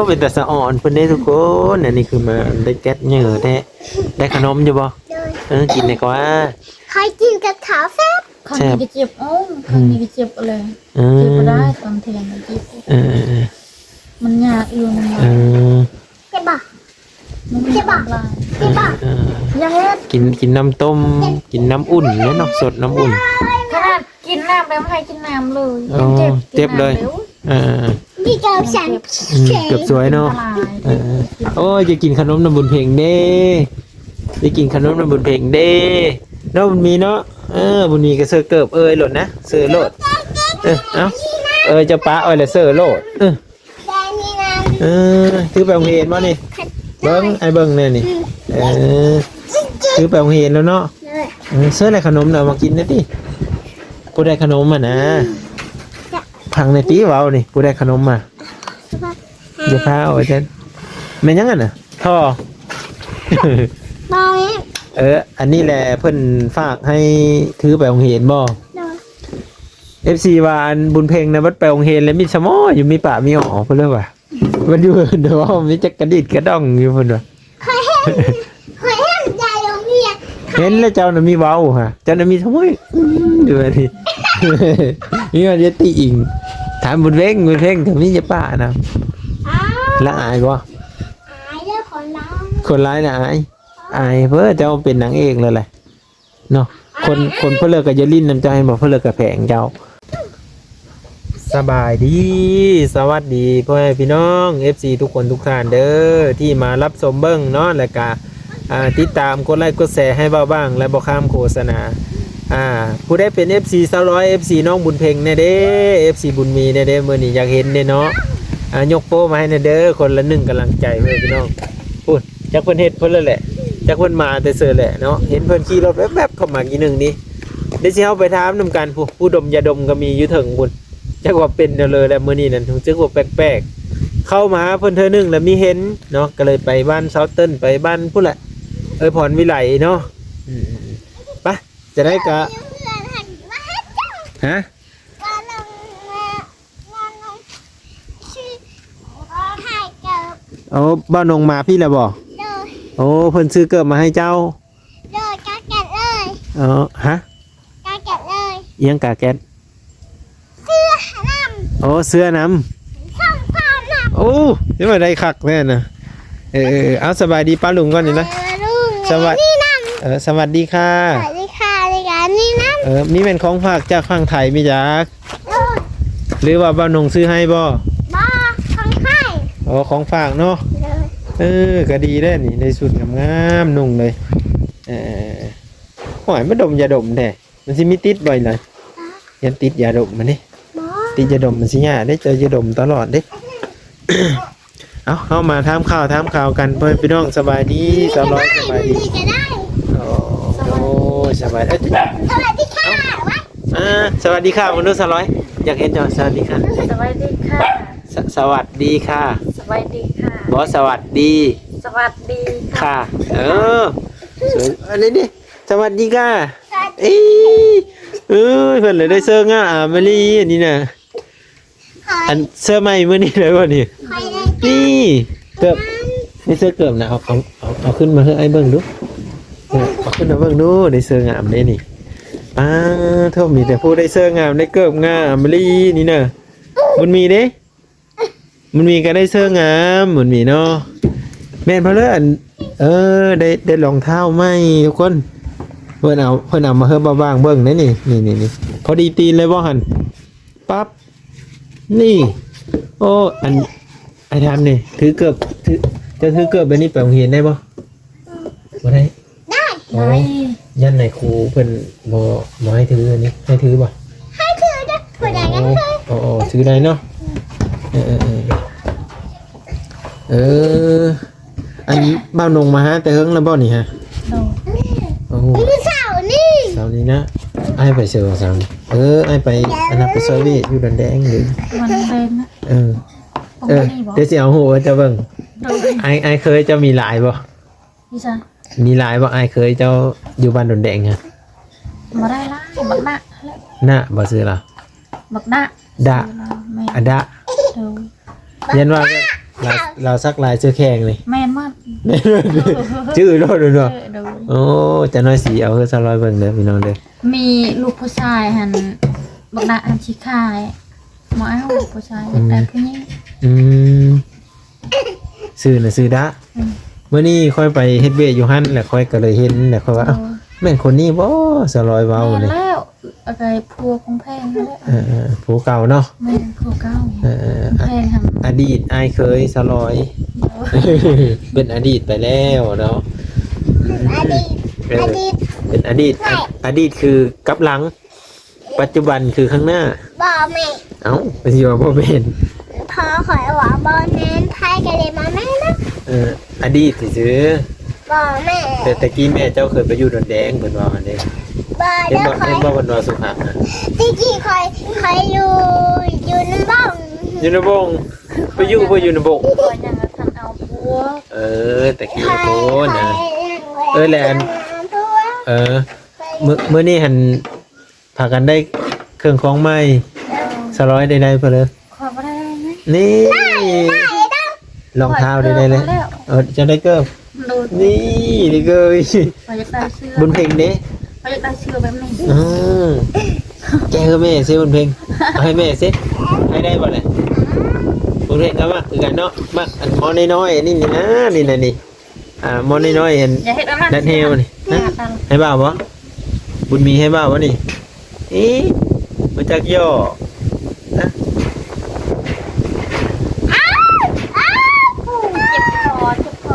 ก็เป็นแต่สะอ่อนเพิ่นได้ทุกคนอันนี้คือมาได้แก๊สเหงื่อแท้ได้ขนมอยู่บ่กินได้กว่าใครกินกับขาวแซ่บคนนี้ก็เจ็บคนนี้ก็เจ็บเลยเจ็บได้ตอนเที่ยงมันเจ็บมันยากอยู่มันเจ็บบ่มันเจ็บบ่เจ็บบ่ยังเฮ็ดกินน้ำต้มกินน้ำอุ่นเนี่ยเนาะสดน้ำอุ่นขนาดกินน้ำแล้วไม่ให้กินน้ำเลยเจ็บเลยนี่เกือบฉันเกือบสวยเนาะโอ้ยจะกินขนมน้ำบุญเพ่งเด้จะกินขนมน้ำบุญเพ่งเด้เนาะบุญมีเนาะบุญมีก็เสือเกิบหล่นนะเสือโลดจะป้าเลยเสือโลดถือไปโรงเรียนบ่นี่เบิ้งไอ้เบิ้งเนี่ยนี่ถือไปโรงเรียนแล้วเนาะเสืออะไรขนมเรามากินนะดิผู้ได้ขนมมานะพังในตีเว้านี่ผู้ได้ขนมมาเดี๋ยวพาเอาไปเช่นไม่ยังไงน่ะท่ออันนี้แหละเพิ่นฝากให้ถือไปโรงเรียนบ่FC ว่าอันบุญเพ็งนะวัดไปโรงเรียนแล้วมีสมออยู่มีป่ามีอ๋อเพิ่นเรียกว่ามันอยู่เดี๋ยวว่ามีจักกระดิดกระด้องอยู่เพิ่นว่าเคยเห็นยายโรงเรียนเห็นแล้วเจ้าน่ะมีเว้าฮะเจ้าน่ะมีสมอดูนี่มีว่าจะตีอิงถามบุญเพ็งก็มีจะป่านะละอายบ่อายเด้อคนร้ายน่ะอายเพื่อเจ้าเป็นนางเอกเลยแหละเนาะคนเพื่อเลิกกับยาลิ้นน้ำใจบอกเพื่อเลิกกับแผงเจ้าสบายดีสวัสดีพ่อแม่พี่น้อง FC ทุกคนทุกท่านเด้อที่มารับชมเบิ้งเนาะและก็ติดตามกดไลค์กดแชร์ให้เบาบ้างและบอกข้ามโฆษณาผู้ได้เป็น FC 100 FC น้องบุญเพ็งเนี่ยเด้ FC บุญมีเนี่ยเด้มื้อนี้อยากเห็นเด้เนาะยกโป้มาให้เด้อคนละ1กำลังใจเพื่อนพี่น้องพูดจักเพิ่นเฮ็ดเพิ่นเลยแหละจักเพิ่นมาแต่เสือแหละเนาะเห็นเพิ่นขี่รถแวบๆเข้ามาอีกนึงนี่ได้สิเฮาไปถามนำกันผู้ดมยาดมก็มีอยู่ถึงบุญจักว่าเป็นเลยแหละมื้อนี้นั่นรู้สึกว่าแปลกๆเข้ามาหาเพิ่นเทื่อนึงแล้วมีเห็นเนาะก็เลยไปบ้านเซาเติ้นไปบ้านพุ่นแหละพรวิไลเนาะไปจะได้กะฮะโอ้บ้านนงมาพี่แล้วบ่โอ้เพิ่นซื้อเกิบมาให้เจ้าเลยกาแกะเลยฮะกาแกะเลยเอียงกาแก๊สเสื้อน้ำโอ้เสื้อน้ำช่องฟ้าน้ำโอ้นี่มาได้คักแม่นะเอาสบายดีป้าลุงก่อนนี่นะสวัสดีสวัสดีค่ะสวัสดีค่ะในการนี้น้ำมีเป็นของฝากจากฝั่งไทยมีจักหรือว่าบ้านนงซื้อให้บ่ของไทยของฝากเนาะก็ดีได้นี่ในสุดงามนุ่งเลยหอยมันดมยาดมแท้มันสิมีติดบ่อยเลยยันติดยาดมมันนี่ติดยาดมมันสิยาได้เจอยาดมตลอดเด้ เข้ามาถามข่าวกันเพื่อนพี่น้องสบายดีสบายดีโอ้สบายสวัสดีค่ะสวัสดีค่ะมนุษย์สร้อยอยากเห็นจอสวัสดีค่ะสวัสดีค่ะสวัสดีค่ะสวัสดีค่ะบอสวัสดีสวัสดีค่ะสวยอะไรนี่สวัสดีค่ะเพื่อนเลยได้เสื้องามาลีอันนี้นะอันเสื้อใหม่เมื่อนี้เลยวันนี้นี่เกิบนี่เสื้อเกิบนะเอาขึ้นมาให้ไอ้เบิ้งดูเอาขึ้นมาเบิ้งดูได้เสื้องามได้นี่เท่ามีแต่ผู้ได้เสื้องามได้เกิบงามมาลีนี่นะมันมีเด้มันมีก็ได้เสื้องามมันมีเนาะแม่นเพราะเรื่องได้รองเท้าไหมทุกคนเพื่อนเอามาเพิ่มบ้างเบิ้งได้นี่พอดีตีนเลยว่าหันปั๊บนี่โอ้ไอ้ทำนี่ถือเกือบจะถือเกือบแบบนี้ไปโรงเรียนได้ป่ะได้ยันไหนครูเพิ่นบ่ให้ถืออันนี้ให้ถือป่ะให้ถือจ้ะผู้ใดก็ถือถือได้เนาะอันบ้านนงมาฮะแต่เฮิงแล้วบ่นี่ฮะมือเสานี้นะไอ้ไปเสือสามไอ้ไปอันนั้นไปซอยอยู่ดันแดงหรือมันแดงนะเดี๋ยวสิเอาหัวจะเบิ่งไอ้เคยจะมีหลายบ่มีหลายบ่ไอ้เคยเจ้าอยู่บ้านดันแดงฮะมาได้ละบักน่ะบ่ซื้อละบักดะยันว่า เราซักลายเสื้อแข่งเลย แม่นมาก ชื่อโลดเนาะ ดู โอ้จะน้อยสีเอาคือ200เบิ่งเด้อพี่น้องเด้อ มีลูกผู้ชายหันบักดาอันชิคายหมอเอาลูกผู้ชายแต่ผู้หญิง อืมซื้อน่ะซื้อดะเมื่อนี้ค่อยไปเฮ็ดเวทอยู่หั่นแหละค่อยก็เลยเห็นแหละค่อยว่าอ้าวแม่นคนนี้บ่200เว้า แม่น นี่ แล้วอะไรพัวของแพงนั่นแหละ ผู้เก่าเนาะ แม่นพัวเก้า ๆ แพงหัน อดีตอายเคย200เป็นอดีตไปแล้วเนาะ อดีตอดีต เป็นอดีตอดีตคือกับหลัง ปัจจุบันคือข้างหน้า บ่แม่ เอ้าไปสิว่าบ่เป็น พอข่อยว่าบ่แม่นไผก็เลยมาแม่นะ อดีตซื่อ บ่แม่ แต่ตะกี้แม่เจ้าเคยไปอยู่ดอนแดงเพิ่นว่าอันนี้ บ่ เห็น เด้อ บ่ ข่อ เห็ ย นบ่เพิ่นว่าสุขะ ตะกี้ข่อยอยู่ในบ้าน อยู่ในบงไปอยู่บ่อยู่ในบง พัวยังทันเอาพัว ตะกี้โพนนะแหละมื้อนี้หันพากันได้เครื่องของใหม่200ได้เพิ่นเลย ขอบ่ได้ไหม นี่รองเท้าได้เลยจะได้เกิบ ดู นี่เกิบ ขออยากได้เสื้อ บุญเพลงเด้ ขออยากได้เสื้อแบบนี้ แกให้แม่ซิบุญเพลงเอาให้แม่ซิให้ได้บ่เลยบุญเพลงก็มาคือกันเนาะมาอันมอน้อยๆนี่นะนี่นะนี่มอน้อยๆเห็น อย่าเฮ็ดอันนั้น ดันเฮวนี่นะให้บ่าวบ่บุญมีให้บ่าวบ่นี่มาจากย่อนะ เจ็บค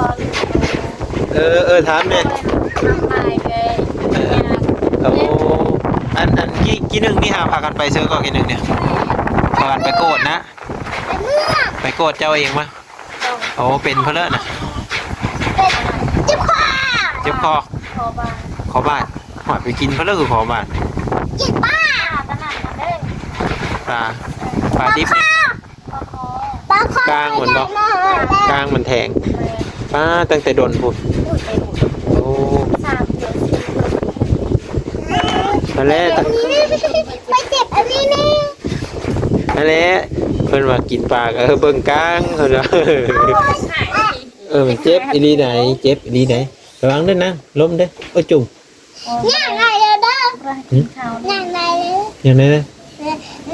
อ ถามแม่ น้ำลายแกยาก โอ้อันกี่หนึ่งนี่หาพากันไปซื้อก่อนกี่หนึ่งเนี่ยพากันไปโกดนะไปโกดเจ้าเองมั้ยโอ้เป็นเพลอะนะ เจ็บคอ เจ็บคอ คอบา ขอบ้านหอดไปกินเพลอะคือขอบ้าน เจ็บบ้า ตะนั่นเด้อ ปลาดิบนี่ คอ ปลาคอก ลางเหมือนบ่กลางมันแทงป้าตั้งแต่โดนพุ่นโอ้ 3 เดือน นั่นแหละ ไปเจ็บอันนี้นี่ นั่นแหละเพิ่นว่ากินปลาก็เบิ่งกลางเพิ่นว่า มันเจ็บอีหลีไหนเจ็บอีหลีไหนระวังด้วยนะล้มเด้อโอ้จุ่ม ย่างไรเลยเด้อ ข้าว ย่างไรเลย อย่างนั้นนะ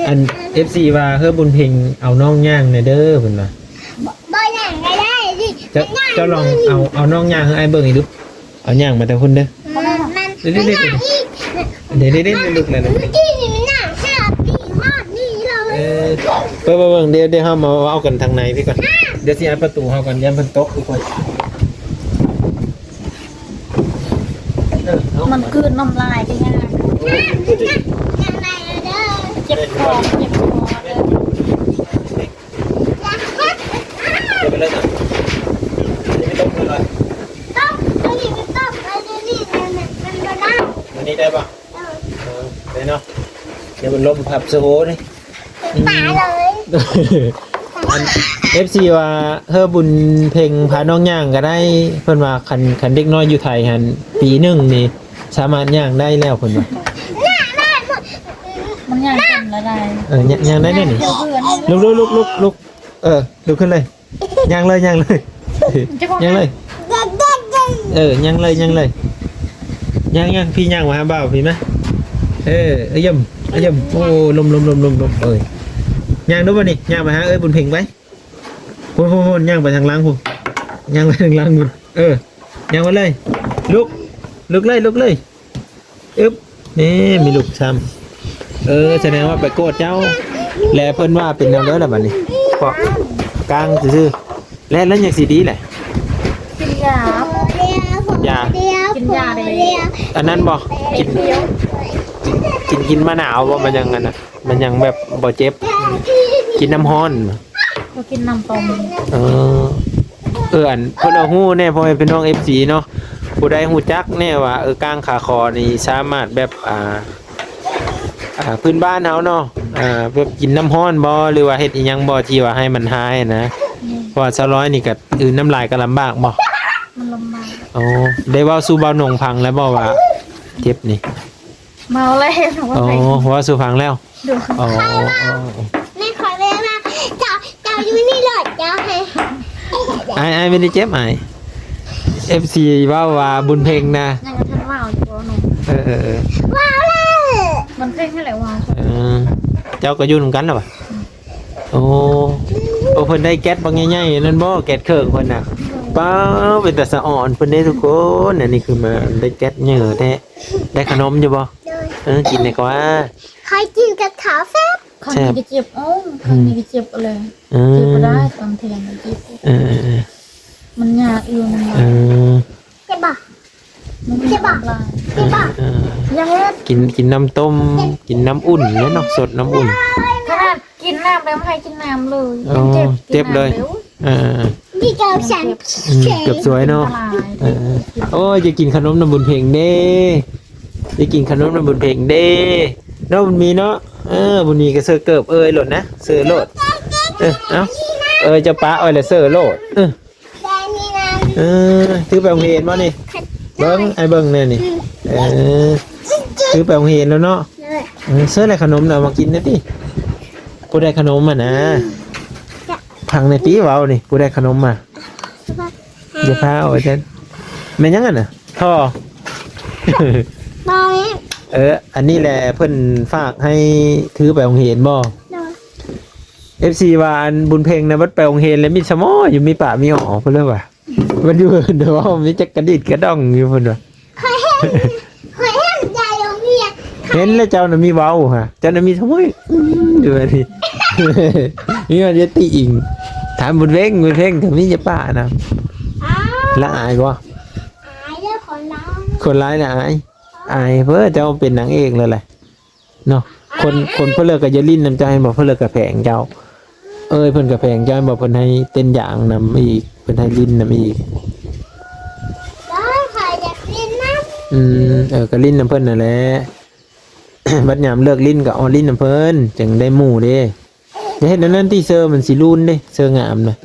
อัน FC ว่าเฮ้อบุญเพ็งเอาน้องย่างในเด้อเพิ่นว่า บ่ย่างไรได้ดิ จะลองเอาน้องย่างให้ไอ้เบิ่งอีกดูเอาย่างมาแต่พุ่นเด้อ มัน เดี๋ยวลูกเลยนะ ที่นี่มันย่างแค่ปีฮอดนี่เลย เบิ่งเดี๋ยวเฮามาเอากันทางในพี่ก่อนเดี๋ยวสิอัดประตูเฮาก่อนยันเพิ่นตกทุกคน มันคืนน้ำลายก็ยาก ย่างไรเด้อ เจ็บคอเด้อ เดี๋ยวไปเลยนะไม่ต้องเลย ต้องอันนี้มันต้องอันนี้มันก็ได้ อันนี้ได้ป่ะได้เนาะเดี๋ยวมันลมพับสโหนี่ ป่าเลย อัน FC ว่าเฮอบุญเพ่งพาน้องย่างก็ได้เพิ่นว่าคันเด็กน้อยอยู่ไทยหันปีหนึงนี่สามารถย่างได้แล้วเพิ่นว่า มันยากจนละลาย ย่างได้แน่นี่ เพื่อน ลุกลุกขึ้นเลยย่างเลยย่างเลยย่างเลยย่างเลยย่างเลยย่างพี่ย่างมาหาบ่าวพี่มั้ยย่ำโอ้ลมย่างดูบ่นี่ย่างมาหาบุญเพ่งไว้พุ่นย่างไปทางหลังพุ่นย่างไปทางหลังพุ่นย่างมาเลยลุกเลยอึ๊บนี่มีลูกซ้ำแสดงว่าไปโกดเจ้าแลเพิ่นว่าเป็นแนวเด้อล่ะบัดนี้เพราะกลางซื่อๆแล้วอย่างสิดีแหละ กินยา อันนั้นบ่กินมะนาวบ่มันยังงั้นน่ะมันยังแบบบ่เจ็บกินน้ำร้อน ก็กินน้ำต้ม อันเพิ่นเอาฮู้แน่พ่อแม่พี่น้อง FC เนาะผู้ใดฮู้จักแน่ว่ากลางขาคอนี่สามารถแบบพื้นบ้านเฮาเนาะแบบกินน้ำร้อนบ่หรือว่าเฮ็ดอีหยังบ่ที่ว่าให้มันหายนะเพราะว่า200นี่ก็น้ำลายก็ลำบากบ่ มันลำบาก อ๋อได้เว้าสู่เบาหนงพังแล้วบ่ว่าเจ็บนี่ เมาเลยว่า อ๋อ ไป ว่าสู่พังแล้ว ดู อ๋อ ไม่ขอเวลาเจ้าอยู่นี่หลอดเจ้าให้ ไอ้ไม่ได้เจ็บไอ้ FC ว่าบุญเพลงนะ ยังกระทันว่าวอยู่บ่หนู เออ ว้าวเลย มันเพ่งให้แหละว่าว เจ้าก็อยู่นำกันแล้วป่ะโอ้เพิ่นได้แก๊สบางใหญ่ๆนั่นบ่แก๊สเครื่องเพิ่นน่ะป้าเป็นแต่สะอ่อนเพิ่นได้ทุกคนอันนี้คือมาได้แก๊สเยอะแท้ได้ขนมอยู่บ่ เลย กินได้กว่า ใครกินกับขาวแซ่บ ข้างนี้ก็เจ็บข้างนี้ก็เจ็บอะไร เอ เจ็บ อ บ่ได้ตอนเทียนมันเจ็บ เออ มันยากอยู่มัน เออ ใช่ปะ มันมีลาย ใช่ปะ เออ ยังเล็ด กินน้ำต้มกินน้ำอุ่นแล้วเนาะสดน้ำอุ่น ขนาดกินน้ำแล้วไม่ให้กินน้ำเลย อ๋อเจ็บเลย เออ นี่เกาฉัน เกือบสวยเนาะโอ้ยจะกินขนมน้ำบุญเพลงเด้จะกินขนมน้ำบุญเพลงเด้เนาะบุญมีเนาะบุญมีก็เสื้อเกิบหล่นนะเสื้อโลดเอาจะป้าอ้อยและเสื้อโลดแดงนี่นะ ถือไปโรงเรียนบ่นี่เบิ้งไอ้เบิ้งเนี่ยนี่ถือไปโรงเรียนแล้วเนาะ เลย เสื้ออะไรขนมน่ะมากินนะติผู้ได้ขนมอ่ะนะพังในปีเว้านี่ผู้ได้ขนมมาเดี๋ยวพาเอาไว้เช่นแม่นยังอ่ะน่ะท่อ ตอนนี้ อันนี้แหละเพิ่นฝากให้ถือไปโรงเรียนบ่ เลย FC ว่าอันบุญเพลงนะวัดไปโรงเรียนแล้วมีสมออยู่มีป่ามีหอเพิ่นเลยว่ามันอยู่เดี๋ยวว่ามีจักกระดิดกระดองอยู่เพิ่นว่า เคยเห็นใจโรงเรียน เห็นแล้วเจ้าน่ะมีเว้าฮะเจ้าน่ะมีสมอยอยู่อันนี้ มีมันจะติอิงถามบุญเพลงก็มีจะป่านะ อ้าว ละอายบ่ อายเรื่องคนร้อง คนร้ายน่ะอายเพิ่นเจ้าเป็นนางเอกเลยแหละเนาะคนเพิ่นเลิกก็อย่าลิ้นน้ำใจบ่เพิ่นเลิกก็แพงเจ้าเพิ่นก็แพงเจ้าบ่เพิ่นให้เต้นอย่างนำอีกเพิ่นให้ลิ้นนำอีก แล้วใครอยากเรียนน้ ก็ลิ้นน้ำเพิ่นนั่นแหละ บัดยามเลิกลิ้นก็เอาลิ้นน้ำเพิ่นจึงได้หมู่เด้อย่าเฮ็ดอันนั้นที่เซอร์มันสิรูนเด้เซอร์งามน่ะ